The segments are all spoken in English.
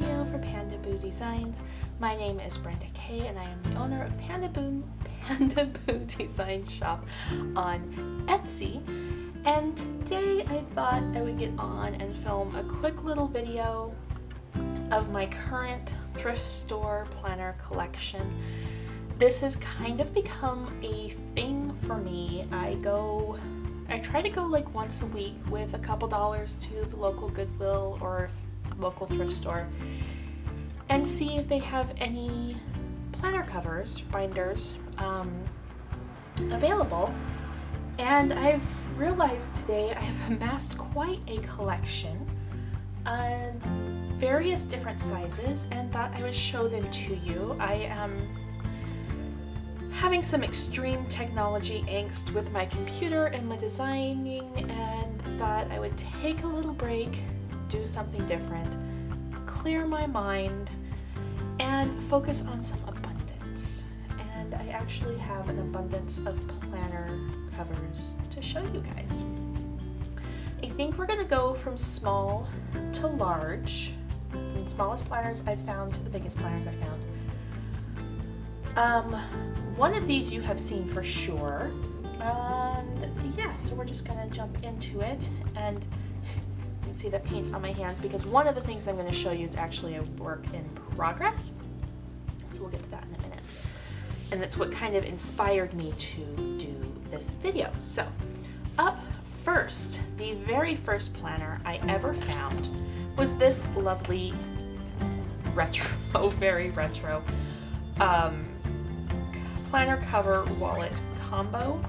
video for Panda Boo Designs. My name is Brenda Kay and I am the owner of Panda Boo Design Shop on Etsy. And today I thought I would get on and film a quick little video of my current thrift store planner collection. This has kind of become a thing for me. I try to go like once a week with a couple dollars to the local Goodwill or local thrift store and see if they have any planner covers, binders, available. And I've realized today I've amassed quite a collection on various different sizes and thought I would show them to you. I am having some extreme technology angst with my computer and my designing and thought I would take a little break, do something different, clear my mind, and focus on some abundance. And I actually have an abundance of planner covers to show you guys. I think we're gonna go from small to large, from the smallest planners I've found to the biggest planners I found. One of these you have seen for sure, and yeah, so we're just gonna jump into it. And you can see the paint on my hands because one of the things I'm going to show you is actually a work in progress, so we'll get to that in a minute. And it's what kind of inspired me to do this video. So up first, the very first planner I ever found was this lovely retro, very retro planner cover wallet combo.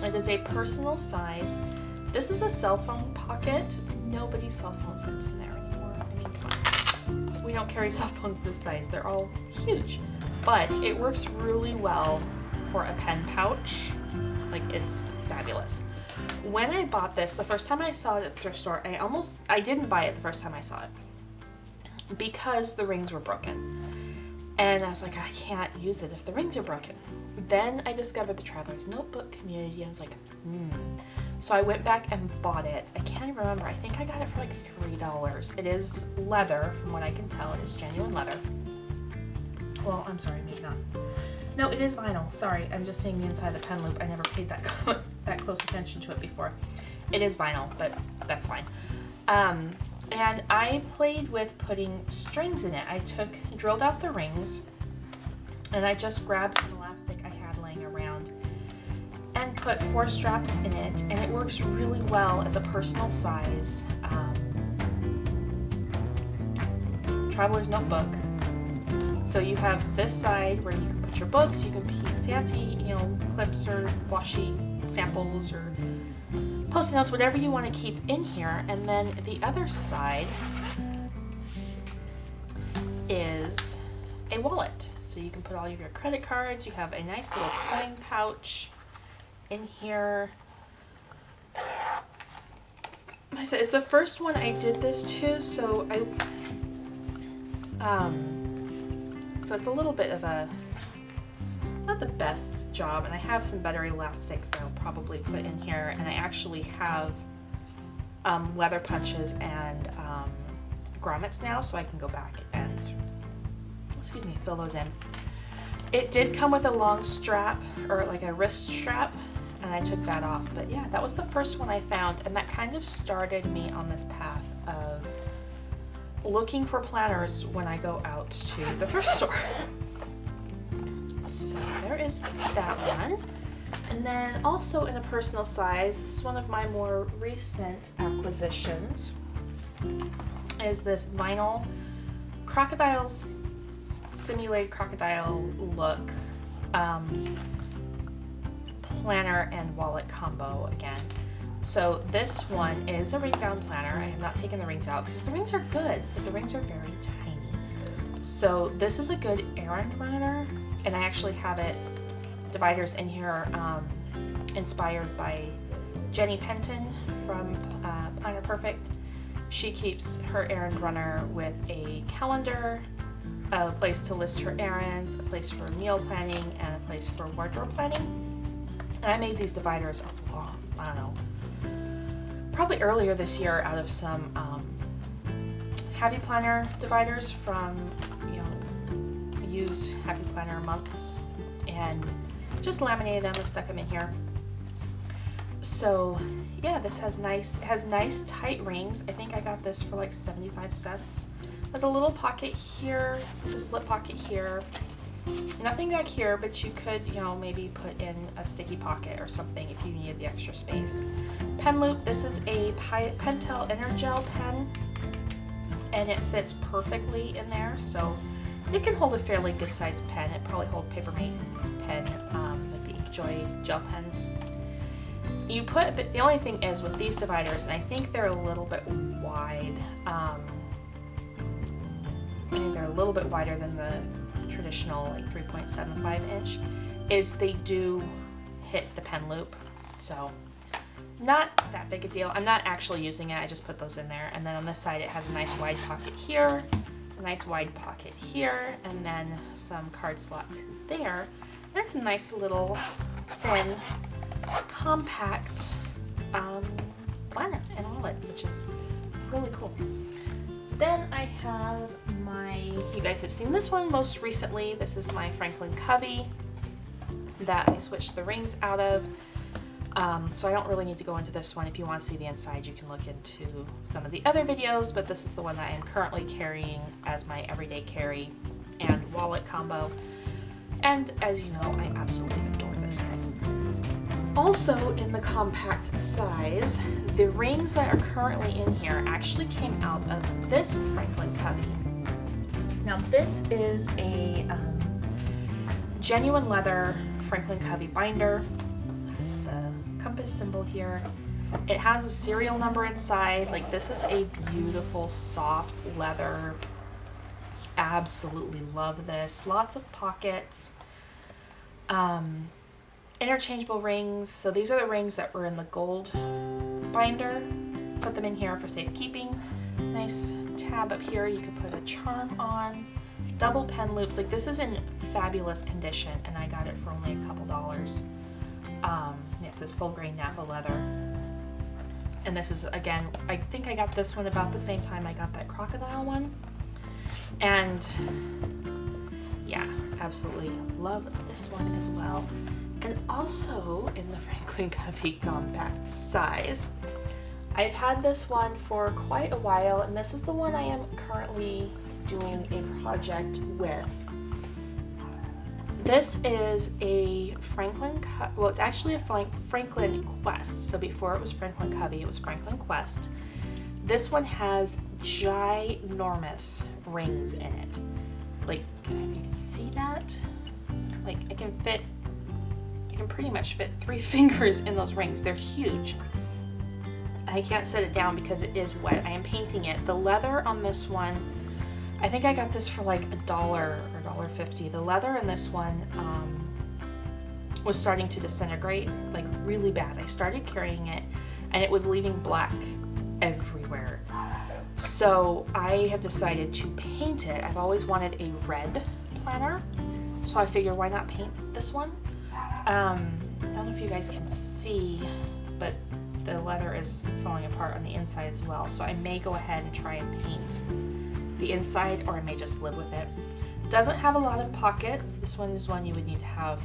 It is a personal size. This is a cell phone pocket. Nobody's cell phone fits in there anymore. I mean, come on. We don't carry cell phones this size. They're all huge. But it works really well for a pen pouch. Like, it's fabulous. When I bought this, the first time I saw it at the thrift store, I didn't buy it the first time I saw it because the rings were broken. And I was like, I can't use it if the rings are broken. Then I discovered the Traveler's Notebook community and I was like, So I went back and bought it. I can't remember. I think I got it for like $3. It is leather, from what I can tell. It is genuine leather. Well, I'm sorry, maybe not. No, it is vinyl. Sorry, I'm just seeing the inside of the pen loop. I never paid that close attention to it before. It is vinyl, but that's fine. And I played with putting strings in it. I drilled out the rings, and I just grabbed some elastic I had laying around and put 4 straps in it, and it works really well as a personal size traveler's notebook. So you have this side where you can put your books, you can keep fancy, clips or washi samples or Post-it notes, whatever you want to keep in here. And then the other side is a wallet. So you can put all of your credit cards. You have a nice little coin pouch in here. Like I said, it's the first one I did this to, so so it's a little bit of a, not the best job, and I have some better elastics that I'll probably put in here, and I actually have leather punches and grommets now, so I can go back and, fill those in. It did come with a long strap, or like a wrist strap, and I took that off, but yeah, that was the first one I found, and that kind of started me on this path of looking for planners when I go out to the thrift store. So there is that one. And then also in a personal size, this is one of my more recent acquisitions, is this vinyl crocodiles, simulated crocodile look planner and wallet combo again. So this one is a ring bound planner. I have not taken the rings out because the rings are good, but the rings are very tiny. So this is a good errand runner. And I actually have dividers in here inspired by Jenny Penton from Planner Perfect. She keeps her errand runner with a calendar, a place to list her errands, a place for meal planning, and a place for wardrobe planning. And I made these dividers probably earlier this year out of some Happy Planner dividers from, you know, used Happy Planner months, and just laminated them and stuck them in here. So yeah, this has nice tight rings. I think I got this for like 75 cents. There's a little pocket here, the slip pocket here. Nothing back here, but you could, you know, maybe put in a sticky pocket or something if you needed the extra space. Pen loop, this is a Pentel Energel pen, and it fits perfectly in there, so it can hold a fairly good sized pen. It probably holds Papermate pen, like the Inkjoy gel pens. But the only thing is with these dividers, and I think they're a little bit wide, I think they're a little bit wider than the traditional like 3.75 inch, is they do hit the pen loop, so not that big a deal. I'm not actually using it, I just put those in there. And then on this side it has a nice wide pocket here, a nice wide pocket here, and then some card slots there. And it's a nice little thin compact planner and wallet, which is really cool. Then I have you guys have seen this one most recently. This is my Franklin Covey that I switched the rings out of. So I don't really need to go into this one. If you want to see the inside, you can look into some of the other videos, but this is the one that I am currently carrying as my everyday carry and wallet combo. And as you know, I absolutely adore this thing. Also in the compact size, the rings that are currently in here actually came out of this Franklin Covey. Now this is a genuine leather Franklin Covey binder. There's the compass symbol here. It has a serial number inside. Like, this is a beautiful soft leather. Absolutely love this. Lots of pockets. Interchangeable rings. So these are the rings that were in the gold binder. Put them in here for safekeeping. Nice tab up here you could put a charm on. Double pen loops. Like, this is in fabulous condition and I got it for only a couple dollars. It says full grain Napa leather. And this is, again, I think I got this one about the same time I got that crocodile one. And yeah, absolutely love this one as well. And also in the Franklin Covey compact size, I've had this one for quite a while, and this is the one I am currently doing a project with. This is a well, it's actually a Franklin Quest. So before it was Franklin Covey, it was Franklin Quest. This one has ginormous rings in it. Like, if you can see that, like I can pretty much fit 3 fingers in those rings. They're huge. I can't set it down because it is wet. I am painting it. The leather on this one, I think I got this for like $1 or $1.50. The leather in this one was starting to disintegrate, like really bad. I started carrying it and it was leaving black everywhere. So I have decided to paint it. I've always wanted a red planner, so I figure why not paint this one? I don't know if you guys can see, but the leather is falling apart on the inside as well. So I may go ahead and try and paint the inside, or I may just live with it. Doesn't have a lot of pockets. This one is one you would need to have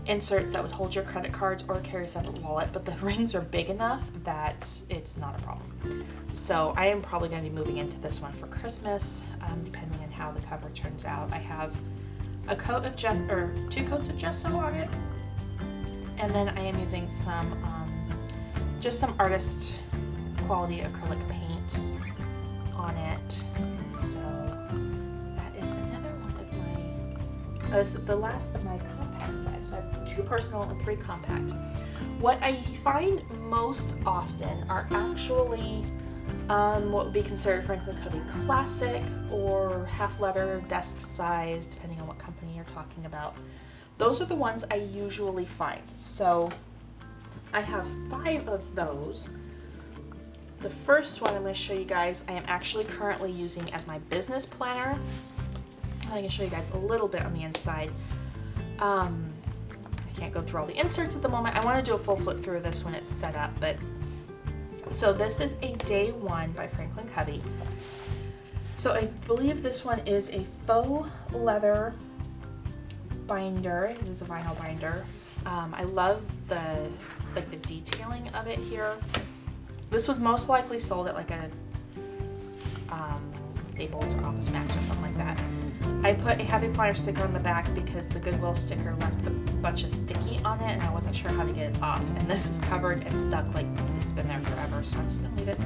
inserts that would hold your credit cards or carry a separate wallet, but the rings are big enough that it's not a problem. So I am probably going to be moving into this one for Christmas, depending on how the cover turns out. I have a coat of 2 coats of gesso on it, and then I am using some just some artist quality acrylic paint on it. So that is another one of my the last of my compact size. So I have 2 personal and 3 compact. What I find most often are actually what would be considered Franklin Covey Classic or half letter desk size, depending on what company you're talking about. Those are the ones I usually find. So I have 5 of those. The first one I'm going to show you guys, I am actually currently using as my business planner. I can show you guys a little bit on the inside. I can't go through all the inserts at the moment. I want to do a full flip through of this when it's set up, but So this is a Day One by Franklin Covey. So I believe this one is a faux leather binder. It is a vinyl binder. I love the detailing of it here. This was most likely sold at like a Staples or Office Max or something like that. I put a Happy Planner sticker on the back because the Goodwill sticker left a bunch of sticky on it and I wasn't sure how to get it off. And this is covered and stuck like it's been there forever, so I'm just gonna leave it.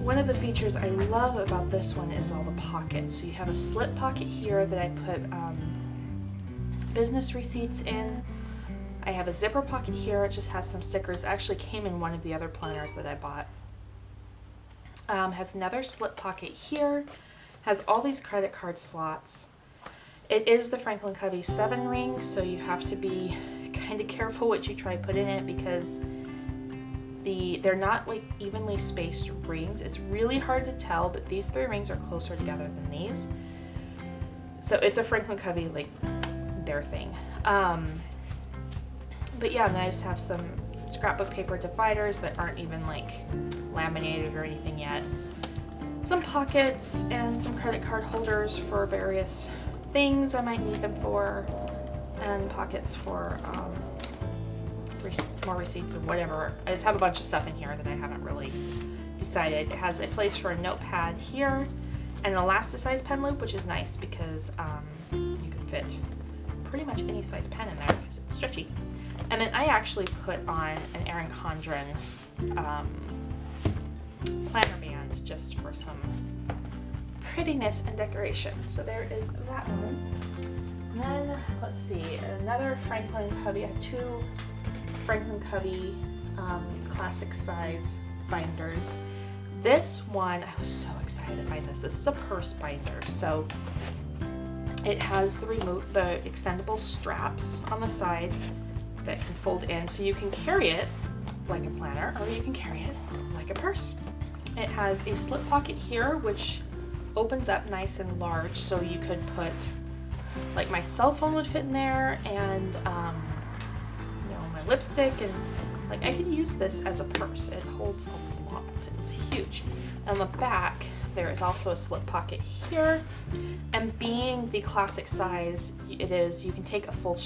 One of the features I love about this one is all the pockets. So you have a slip pocket here that I put business receipts in. I have a zipper pocket here. It just has some stickers. It actually came in one of the other planners that I bought. Has another slip pocket here. Has all these credit card slots. It is the Franklin Covey 7 ring, so you have to be kind of careful what you try to put in it because they're not like evenly spaced rings. It's really hard to tell, but these 3 rings are closer together than these. So it's a Franklin Covey, like their thing. But yeah, and I just have some scrapbook paper dividers that aren't even like laminated or anything yet. Some pockets and some credit card holders for various things I might need them for, and pockets for more receipts or whatever. I just have a bunch of stuff in here that I haven't really decided. It has a place for a notepad here and an elasticized pen loop, which is nice because you can fit pretty much any size pen in there because it's stretchy. And then I actually put on an Erin Condren planner band just for some prettiness and decoration. So there is that one. And then let's see, another Franklin Covey. I have 2 Franklin Covey classic size binders. This one, I was so excited to find this. This is a purse binder. So it has the extendable straps on the side that can fold in, so you can carry it like a planner or you can carry it like a purse. It has a slip pocket here which opens up nice and large, so you could put, like my cell phone would fit in there, and you know, my lipstick, and like I could use this as a purse. It holds a lot. It's huge. On the back there is also a slip pocket here, and being the classic size it is, you can take a full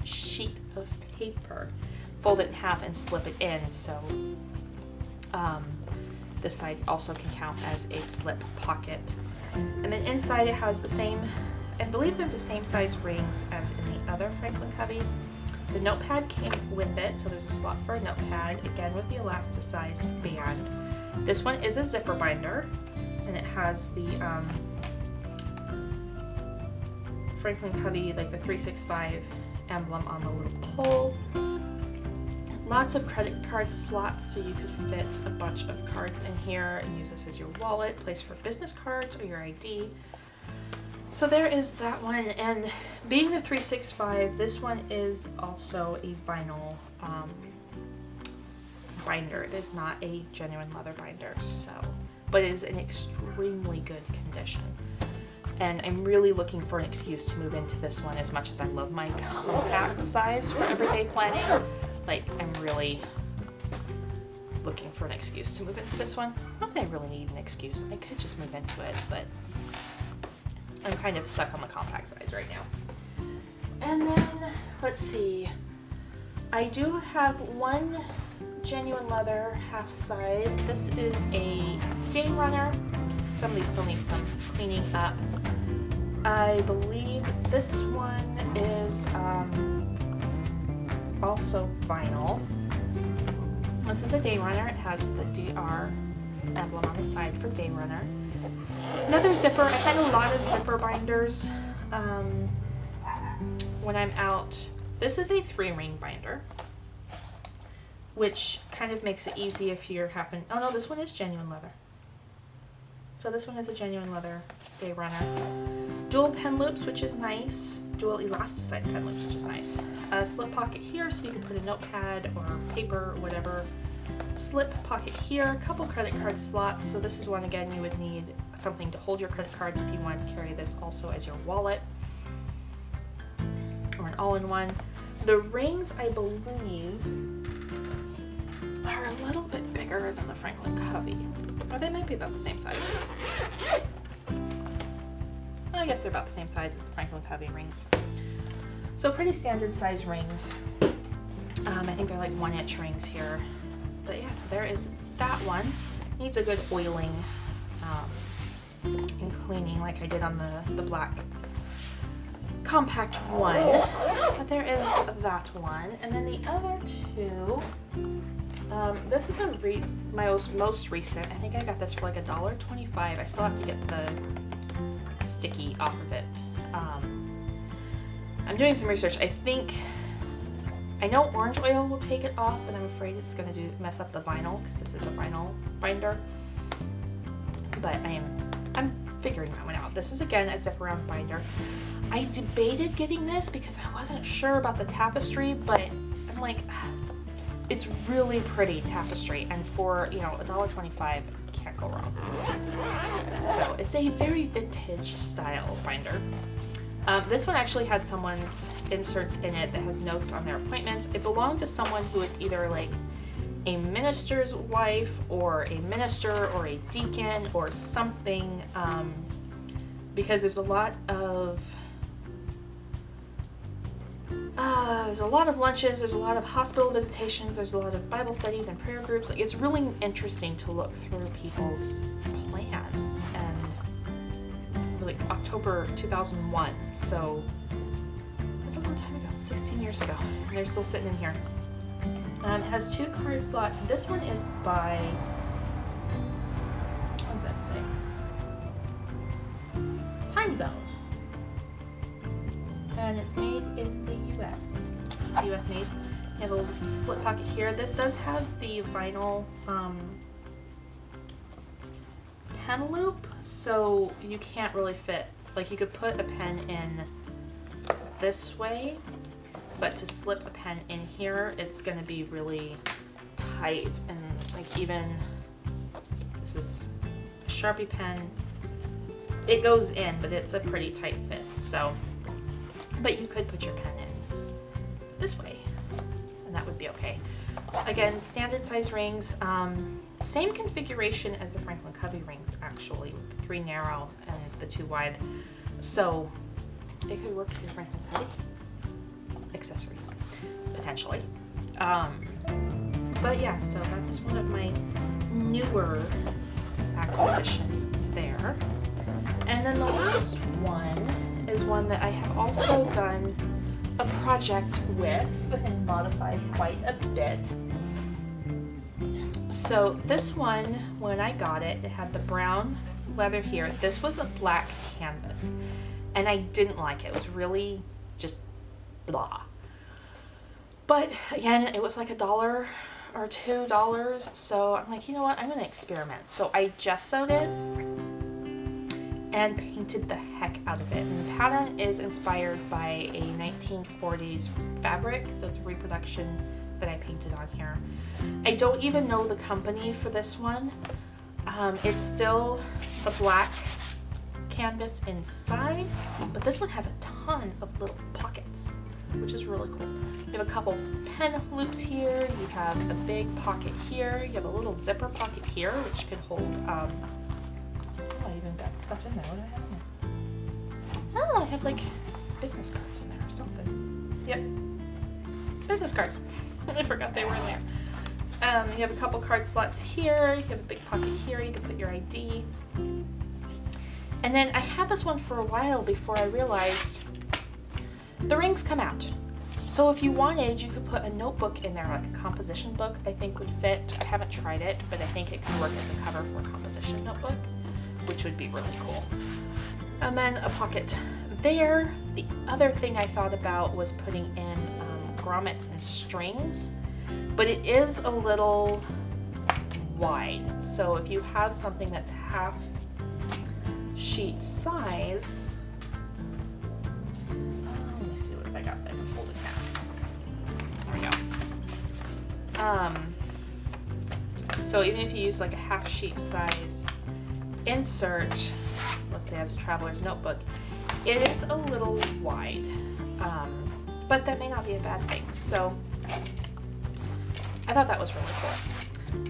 sheet of paper, fold it in half and slip it in, so this side also can count as a slip pocket. And then inside it has the same, I believe they're the same size rings as in the other Franklin Covey. The notepad came with it, so there's a slot for a notepad, again with the elasticized band. This one is a zipper binder, and it has the Franklin Covey, like the 365 emblem on the little pole. Lots of credit card slots, so you could fit a bunch of cards in here and use this as your wallet, place for business cards or your ID. So there is that one, and being the 365, this one is also a vinyl binder. It is not a genuine leather binder, so, but it is in extremely good condition. And I'm really looking for an excuse to move into this one, as much as I love my compact size for everyday planning. Like, I'm really looking for an excuse to move into this one. Not that I really need an excuse. I could just move into it, but I'm kind of stuck on the compact size right now. And then, let's see. I do have one genuine leather half size. This is a day runner. Some of these still need some cleaning up. I believe this one is also vinyl. This is a day runner. It has the DR emblem on the side for day runner. Another zipper. I find a lot of zipper binders when I'm out. This is a 3-ring binder, which kind of makes it easy if you're oh no, this one is genuine leather. So this one is a genuine leather day runner. Dual pen loops, which is nice. Dual elasticized pen loops, which is nice. A slip pocket here, so you can put a notepad or paper or whatever. Slip pocket here, a couple credit card slots. So this is one, again, you would need something to hold your credit cards if you wanted to carry this also as your wallet. Or an all-in-one. The rings, I believe, are a little bit bigger than the Franklin Covey. Or they might be about the same size. I guess they're about the same size as the Franklin Covey rings. So pretty standard size rings. I think they're like 1-inch rings here. But yeah, so there is that one. Needs a good oiling and cleaning like I did on the black compact one. But there is that one. And then the other two, this is my most recent. I think I got this for like $1.25. I still have to get the sticky off of it. I'm doing some research. I know orange oil will take it off, but I'm afraid it's going to mess up the vinyl because this is a vinyl binder. But I'm figuring that one out. This is again a zip around binder. I debated getting this because I wasn't sure about the tapestry, but I'm like, it's really pretty tapestry, and for $1.25, can't go wrong. So it's a very vintage style binder. This one actually had someone's inserts in it that has notes on their appointments. It belonged to someone who was either like a minister's wife or a minister or a deacon or something, because there's a lot of lunches, there's a lot of hospital visitations, there's a lot of Bible studies and prayer groups. Like, it's really interesting to look through people's plans. And like October 2001, so that's a long time ago, 16 years ago, and they're still sitting in here. It has 2 card slots. This one is by, what does that say? Time Zone, and it's made in the US. It's US made. You have a little slip pocket here. This does have the vinyl pen loop, so you can't really fit, like you could put a pen in this way, but to slip a pen in here, it's going to be really tight, and like even, this is a Sharpie pen, it goes in, but it's a pretty tight fit, so, but you could put your pen in this way, and that would be okay. Again, standard size rings, same configuration as the Franklin Covey rings actually, with the 3 narrow and the 2 wide. So it could work with your Franklin Covey accessories, potentially. But yeah, so that's one of my newer acquisitions there. And then the last one is one that I have also done a project with and modified quite a bit. So this one, when I got it, it had the brown leather here. This was a black canvas, and I didn't like it. It was really just blah. But again, it was like $1 or $2, so I'm like, you know what, I'm gonna experiment. So I gessoed it and painted the heck out of it. And the pattern is inspired by a 1940s fabric, so it's a reproduction that I painted on here. I don't even know the company for this one. It's still the black canvas inside, but this one has a ton of little pockets, which is really cool. You have a couple pen loops here, you have a big pocket here, you have a little zipper pocket here, which could hold, oh, I even got stuff in there. What do I have in there? Oh, I have like business cards in there or something. Yep, business cards. I forgot they were in there. You have a couple card slots here, you have a big pocket here, you can put your ID. And then I had this one for a while before I realized the rings come out. So if you wanted, you could put a notebook in there, like a composition book, I think would fit. I haven't tried it, but I think it could work as a cover for a composition notebook, which would be really cool. And then a pocket there. The other thing I thought about was putting in grommets and strings, but it is a little wide. So if you have something that's half sheet size, let me see what I got there. Fold it down. There we go. So even if you use like a half sheet size insert, let's say as a traveler's notebook, it is a little wide, but that may not be a bad thing. So I thought that was really cool.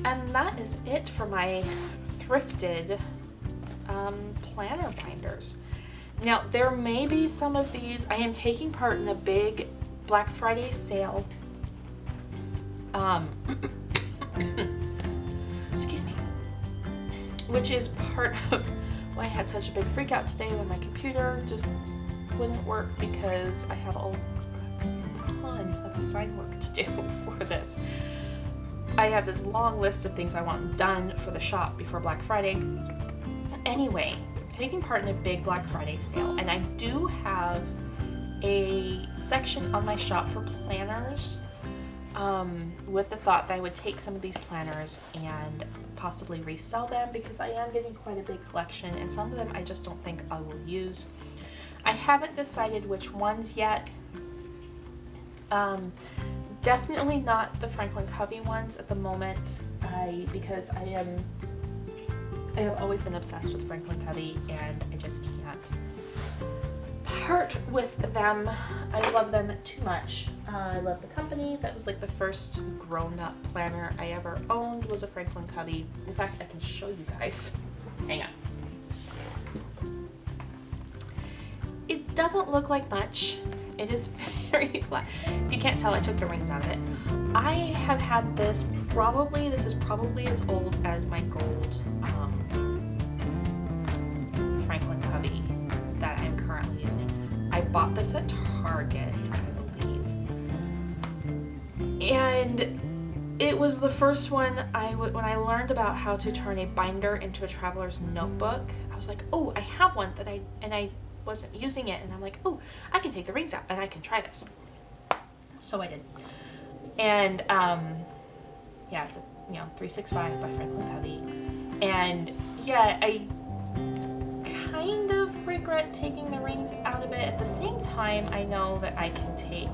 And that is it for my thrifted planner binders. Now, there may be some of these. I am taking part in a big Black Friday sale. Excuse me. Which is part of why I had such a big freak out today when my computer just wouldn't work, because I have a ton of design work to do for this. I have this long list of things I want done for the shop before Black Friday. Anyway, taking part in a big Black Friday sale, and I do have a section on my shop for planners, with the thought that I would take some of these planners and possibly resell them, because I am getting quite a big collection, and some of them I just don't think I will use. I haven't decided which ones yet. Definitely not the Franklin Covey ones at the moment, because I have always been obsessed with Franklin Covey, and I just can't part with them. I love them too much. I love the company. That was like the first grown-up planner I ever owned, was a Franklin Covey. In fact, I can show you guys. Hang on. It doesn't look like much. It is very flat. If you can't tell, I took the rings out of it. I have had this this is probably as old as my gold Franklin Covey that I'm currently using. I bought this at Target, I believe. And it was the first one when I learned about how to turn a binder into a traveler's notebook. I was like, oh, I have one that I wasn't using it, and I'm like, oh, I can take the rings out and I can try this. So I did. And yeah, it's a 365 by Franklin Covey. And yeah, I kind of regret taking the rings out of it. At the same time, I know that I can take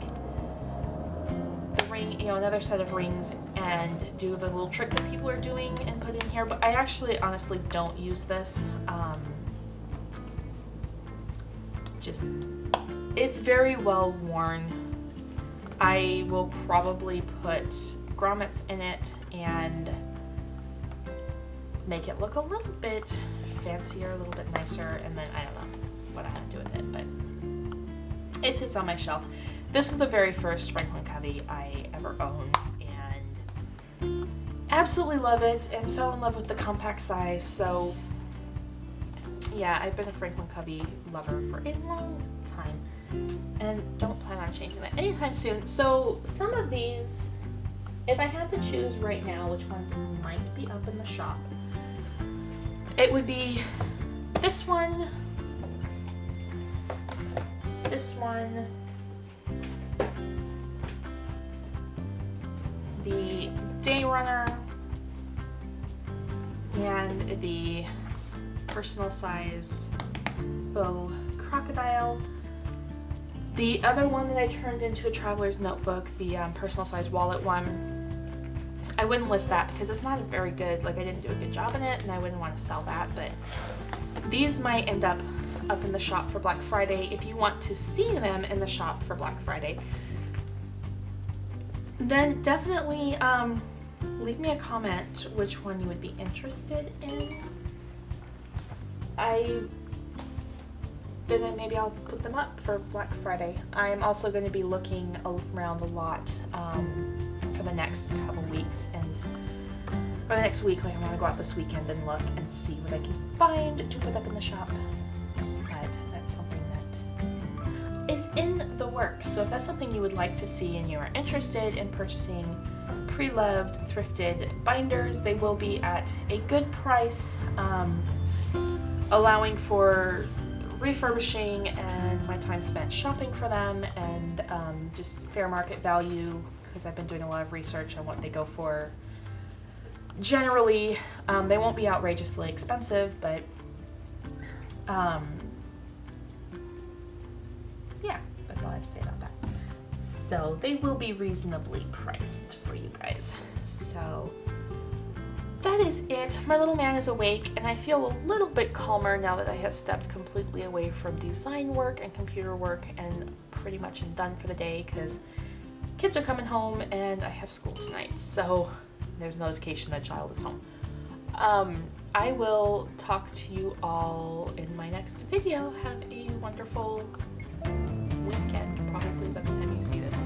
the ring, another set of rings, and do the little trick that people are doing and put in here. But I actually honestly don't use this. It's very well worn. I will probably put grommets in it and make it look a little bit fancier, a little bit nicer, and then I don't know what I'm gonna do with it, but it sits on my shelf. This was the very first Franklin Covey I ever owned, and absolutely love it, and fell in love with the compact size. So yeah, I've been a Franklin Covey lover for a long time, and don't plan on changing that anytime soon. So some of these, if I had to choose right now which ones might be up in the shop, it would be this one, the Day Runner, and the personal size faux crocodile. The other one that I turned into a traveler's notebook, the personal size wallet one, I wouldn't list that because it's not very good, I didn't do a good job in it, and I wouldn't want to sell that, but these might end up in the shop for Black Friday. If you want to see them in the shop for Black Friday, then definitely leave me a comment which one you would be interested in. Then maybe I'll put them up for Black Friday. I'm also going to be looking around a lot for the next couple weeks, or the next week. I'm going to go out this weekend and look and see what I can find to put up in the shop. But that's something that is in the works. So if that's something you would like to see and you are interested in purchasing pre-loved thrifted binders, they will be at a good price, allowing for refurbishing and my time spent shopping for them, and just fair market value, because I've been doing a lot of research on what they go for. Generally, they won't be outrageously expensive, but yeah, that's all I have to say about that. So they will be reasonably priced for you guys. So that is it. My little man is awake, and I feel a little bit calmer now that I have stepped completely away from design work and computer work and pretty much am done for the day, because kids are coming home and I have school tonight. So there's a notification that child is home. I will talk to you all in my next video. Have a wonderful weekend, probably by the time you see this.